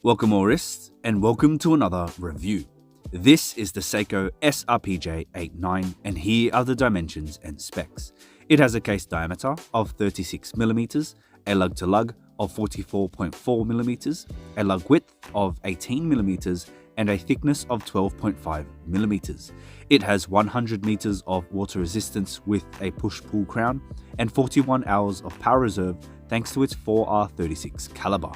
Welcome Aurists, and welcome to another review. This is the Seiko SRPJ89, and here are the dimensions and specs. It has a case diameter of 36mm, a lug-to-lug of 44.4mm, a lug width of 18mm, and a thickness of 12.5mm. It has 100 meters of water resistance with a push-pull crown and 41 hours of power reserve thanks to its 4R36 caliber.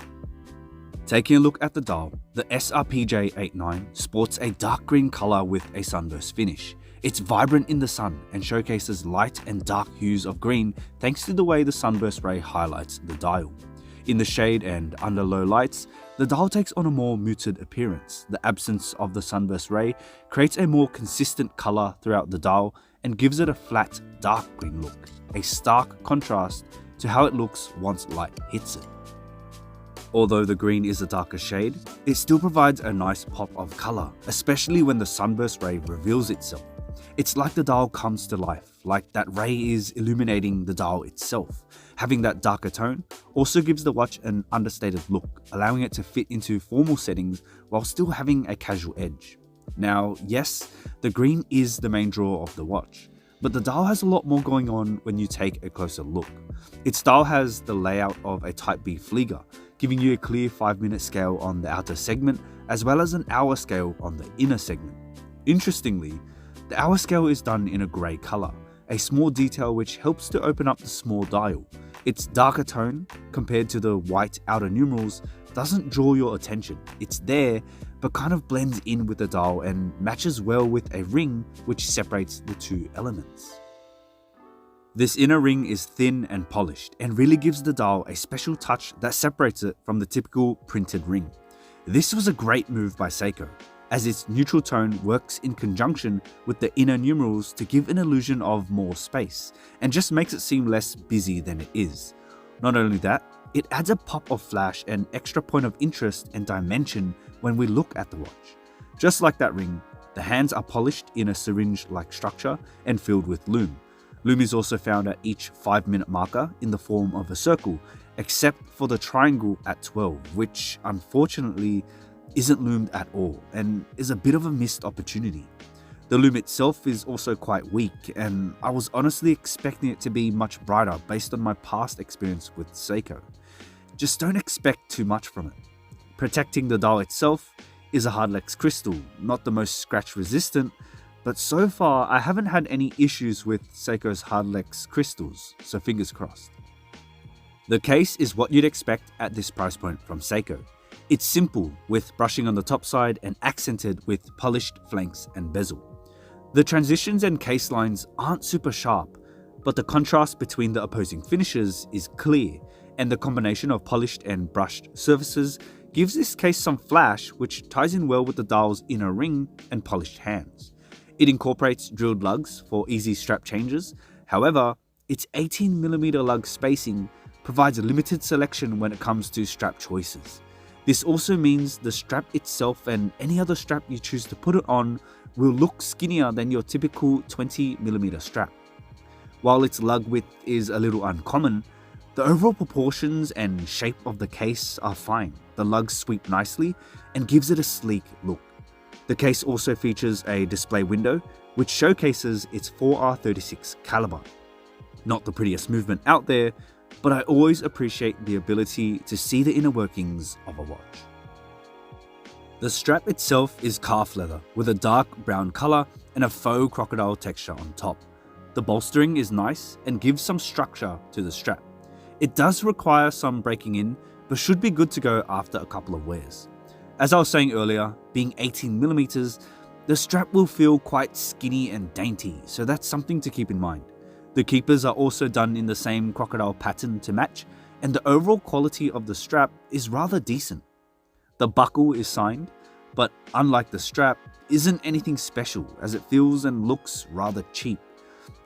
Taking a look at the dial, the SRPJ89 sports a dark green color with a sunburst finish. It's vibrant in the sun and showcases light and dark hues of green thanks to the way the sunburst ray highlights the dial. In the shade and under low lights, the dial takes on a more muted appearance. The absence of the sunburst ray creates a more consistent color throughout the dial and gives it a flat, dark green look, a stark contrast to how it looks once light hits it. Although the green is a darker shade, it still provides a nice pop of color, especially when the sunburst ray reveals itself. It's like the dial comes to life, like that ray is illuminating the dial itself. Having that darker tone also gives the watch an understated look, allowing it to fit into formal settings while still having a casual edge. Now, yes, the green is the main draw of the watch, but the dial has a lot more going on when you take a closer look. Its dial has the layout of a Type B Flieger, giving you a clear 5-minute scale on the outer segment as well as an hour scale on the inner segment. Interestingly, the hour scale is done in a grey colour, a small detail which helps to open up the small dial. Its darker tone, compared to the white outer numerals, doesn't draw your attention. It's there, but kind of blends in with the dial and matches well with a ring which separates the two elements. This inner ring is thin and polished and really gives the dial a special touch that separates it from the typical printed ring. This was a great move by Seiko, as its neutral tone works in conjunction with the inner numerals to give an illusion of more space and just makes it seem less busy than it is. Not only that, it adds a pop of flash and extra point of interest and dimension when we look at the watch. Just like that ring, the hands are polished in a syringe-like structure and filled with lume. Lume is also found at each 5-minute marker in the form of a circle, except for the triangle at 12, which unfortunately isn't loomed at all and is a bit of a missed opportunity. The lume itself is also quite weak, and I was honestly expecting it to be much brighter based on my past experience with Seiko. Just don't expect too much from it. Protecting the dial itself is a hardlex crystal, not the most scratch resistant, but so far I haven't had any issues with Seiko's hardlex crystals, so fingers crossed. The case is what you'd expect at this price point from Seiko. It's simple, with brushing on the top side and accented with polished flanks and bezel. The transitions and case lines aren't super sharp, but the contrast between the opposing finishes is clear, and the combination of polished and brushed surfaces gives this case some flash, which ties in well with the dial's inner ring and polished hands. It incorporates drilled lugs for easy strap changes. However, its 18mm lug spacing provides a limited selection when it comes to strap choices. This also means the strap itself and any other strap you choose to put it on will look skinnier than your typical 20mm strap. While its lug width is a little uncommon, the overall proportions and shape of the case are fine. The lugs sweep nicely and gives it a sleek look. The case also features a display window, which showcases its 4R36 caliber. Not the prettiest movement out there, but I always appreciate the ability to see the inner workings of a watch. The strap itself is calf leather with a dark brown color and a faux crocodile texture on top. The bolstering is nice and gives some structure to the strap. It does require some breaking in, but should be good to go after a couple of wears. As I was saying earlier, being 18mm, the strap will feel quite skinny and dainty, so that's something to keep in mind. The keepers are also done in the same crocodile pattern to match, and the overall quality of the strap is rather decent. The buckle is signed, but unlike the strap, isn't anything special as it feels and looks rather cheap.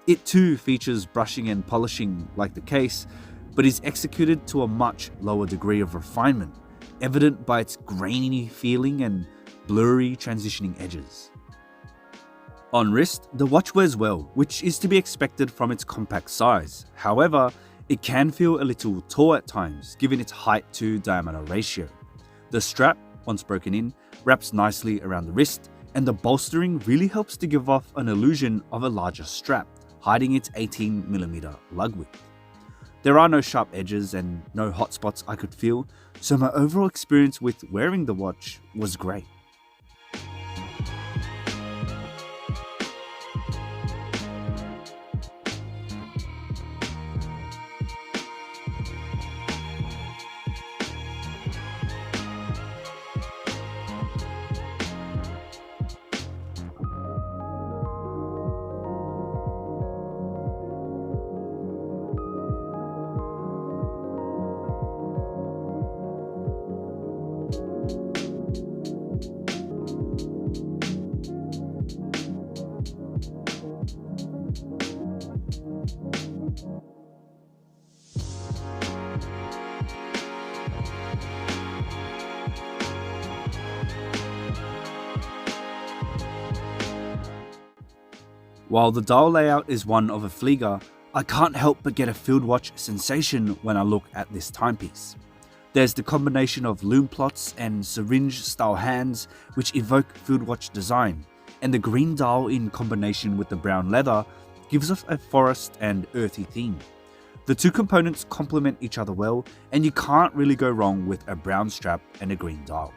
It too features brushing and polishing like the case, but is executed to a much lower degree of refinement, evident by its grainy feeling and blurry transitioning edges. On wrist, the watch wears well, which is to be expected from its compact size. However, it can feel a little tall at times, given its height to diameter ratio. The strap, once broken in, wraps nicely around the wrist, and the bolstering really helps to give off an illusion of a larger strap, hiding its 18mm lug width. There are no sharp edges and no hot spots I could feel, so my overall experience with wearing the watch was great. While the dial layout is one of a Flieger, I can't help but get a field watch sensation when I look at this timepiece. There's the combination of lume plots and syringe style hands which evoke field watch design, and the green dial in combination with the brown leather gives off a forest and earthy theme. The two components complement each other well, and you can't really go wrong with a brown strap and a green dial.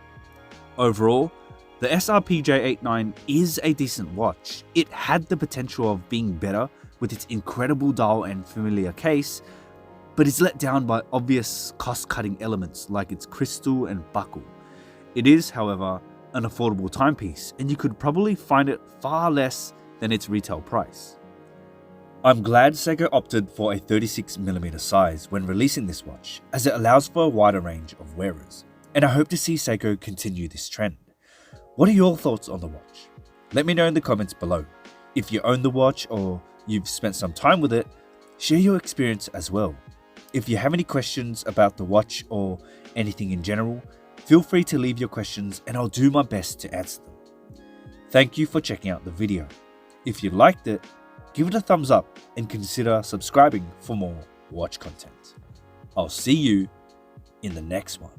Overall, the SRPJ89 is a decent watch. It had the potential of being better with its incredible dial and familiar case, but is let down by obvious cost-cutting elements like its crystal and buckle. It is, however, an affordable timepiece, and you could probably find it far less than its retail price. I'm glad Seiko opted for a 36mm size when releasing this watch, as it allows for a wider range of wearers, and I hope to see Seiko continue this trend. What are your thoughts on the watch? Let me know in the comments below. If you own the watch or you've spent some time with it, share your experience as well. If you have any questions about the watch or anything in general, feel free to leave your questions and I'll do my best to answer them. Thank you for checking out the video. If you liked it, give it a thumbs up and consider subscribing for more watch content. I'll see you in the next one.